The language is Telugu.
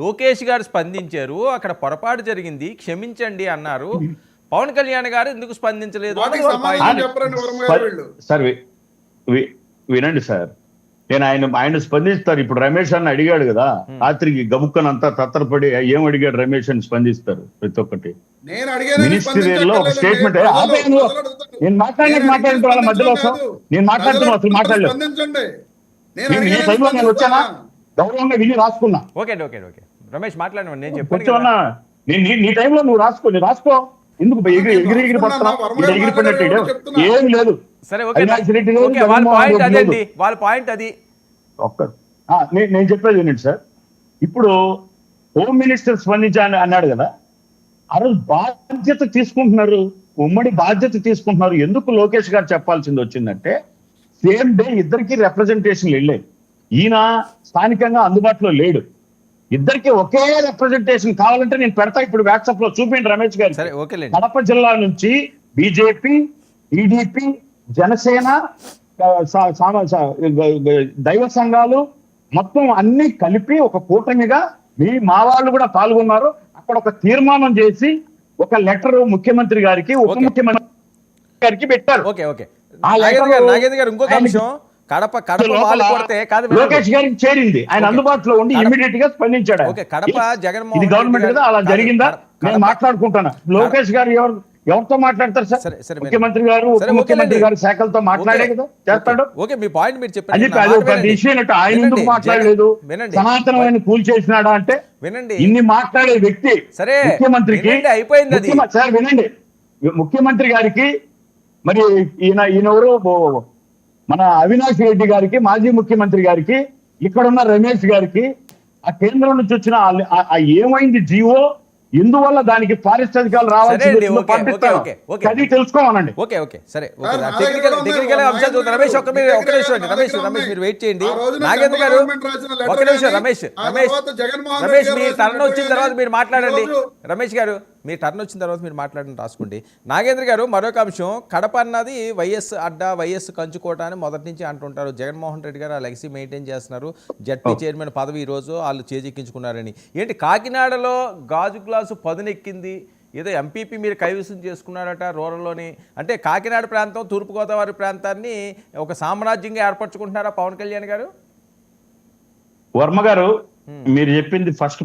లోకేష్ గారు స్పందించారు. అక్కడ పొరపాటు జరిగింది, క్షమించండి అన్నారు. పవన్ కళ్యాణ్ గారు ఎందుకు స్పందించలేదు? సార్ వినండి సార్, నేను ఆయన స్పందిస్తారు. ఇప్పుడు రమేష్ అని అడిగాడు కదా, రాత్రికి గబుక్కనంతా తత్తరపడి ఏం అడిగాడు రమేష్ అని స్పందిస్తారు ప్రతి ఒక్కటి. మినిస్ట్రీలో ఒక స్టేట్మెంట్ నేను మాట్లాడిన వాళ్ళ మధ్యలో నేను మాట్లాడుతున్నా, అసలు మాట్లాడలేదు. నేను వచ్చానా గౌరవంగా విని రాసుకున్నా. ఓకే ఓకే ఓకే రమేష్ మాట్లాడమని నేను చెప్పాను. నీ టైంలో నువ్వు రాసుకో ఎందుకు ఎగిరి పడుతున్నావు? ఏం లేదు. సరే ఓకే, వాళ్ళ పాయింట్ అదేంటి, వాళ్ళ పాయింట్ అది. నేను చెప్పేది ఏంటంటే సార్, ఇప్పుడు హోమ్ మినిస్టర్ స్పందించాలని అన్నాడు కదా, ఆ రోజు బాధ్యత తీసుకుంటున్నారు, ఉమ్మడి బాధ్యత తీసుకుంటున్నారు. ఎందుకు లోకేష్ గారు చెప్పాల్సింది వచ్చిందంటే, సేమ్ డే ఇద్దరికి రిప్రజెంటేషన్ వెళ్ళాయి. ఈయన స్థానికంగా అందుబాటులో లేడు, ఇద్దరికి ఒకే రిప్రజెంటేషన్ కావాలంటే నేను పెడతా, ఇప్పుడు వాట్సాప్ లో చూపిండి రమేష్ గారు. కడప జిల్లా నుంచి బీజేపీ, టీడీపీ, జనసేన, దైవ సంఘాలు మొత్తం అన్ని కలిపి ఒక కూటమిగా మా వాళ్ళు కూడా పాల్గొన్నారు. అక్కడ ఒక తీర్మానం చేసి ఒక లెటర్ ముఖ్యమంత్రి గారికి, ఉప ముఖ్యమంత్రి గారికి పెట్టారు. ఇంకొక అంశం, కడప లోకేష్ గారికి చేరింది, ఆయన అందుబాటులో ఉండి ఇమీడియట్ గా స్పందించాడు. కడప జగన్మోహన్ గవర్నమెంట్ కదా, అలా జరిగిందా? నేను మాట్లాడుకుంటాను. లోకేష్ గారు ఎవరితో మాట్లాడతారు సార్? ముఖ్యమంత్రి గారు, ఉప ముఖ్యమంత్రి గారు శాఖలతో మాట్లాడే కదా చేస్తాడు. ఓకే, మీ పాయింట్ మీరు చెప్పండి. అది ఒక విషయం. ఆయన ఎందుకు మాట్లాడలేదు? సనాతనమైన కూల్ చేసినాడా అంటే వినండి, ఇన్ని మాట్లాడే వ్యక్తి సరే ముఖ్యమంత్రికి అయిపోయింది సార్. వినండి, ముఖ్యమంత్రి గారికి మరి ఈయనెవరు, మన అవినాష్ రెడ్డి గారికి, మాజీ ముఖ్యమంత్రి గారికి, ఇక్కడున్న రమేష్ గారికి ఆ కేంద్రం నుంచి వచ్చిన ఏమైంది జీవో, ఎందువల్ల దానికి ఫారెస్ట్ అధికారులు రావాల్సింది అది తెలుసుకోమనండి. ఓకే ఓకే సరే, టెక్నికల్ అంశాలు చూద్దాం. రమేష్ ఒక నిమిషం అండి, రమేష్ మీరు వెయిట్ చేయండి. నాగేంద్ర గారు ఒక నిమిషం. రమేష్ మీ టర్న్ వచ్చిన తర్వాత మీరు మాట్లాడండి. రమేష్ గారు మీ టర్న్ వచ్చిన తర్వాత మీరు మాట్లాడండి, రాసుకోండి. నాగేంద్ర గారు మరొక అంశం, కడప అన్నది వైఎస్ అడ్డా, వైఎస్ కంచుకోట అని మొదటి నుంచి అంటుంటారు. జగన్మోహన్ రెడ్డి గారు ఆ లెగసీ మెయింటైన్ చేస్తున్నారు. జడ్పీ చైర్మన్ పదవి ఈ రోజు వాళ్ళు చేజెక్కించుకున్నారని. ఏంటి కాకినాడలో గాజు గ్లాసు పదునెక్కింది, ఏదో ఎంపీపీ మీరు కైవసం చేసుకున్నారట రూరల్లోని. అంటే కాకినాడ ప్రాంతం, తూర్పుగోదావరి ప్రాంతాన్ని ఒక సామ్రాజ్యంగా ఏర్పరచుకుంటున్నారా పవన్ కళ్యాణ్ గారు? వర్మ గారు మీరు చెప్పింది ఫస్ట్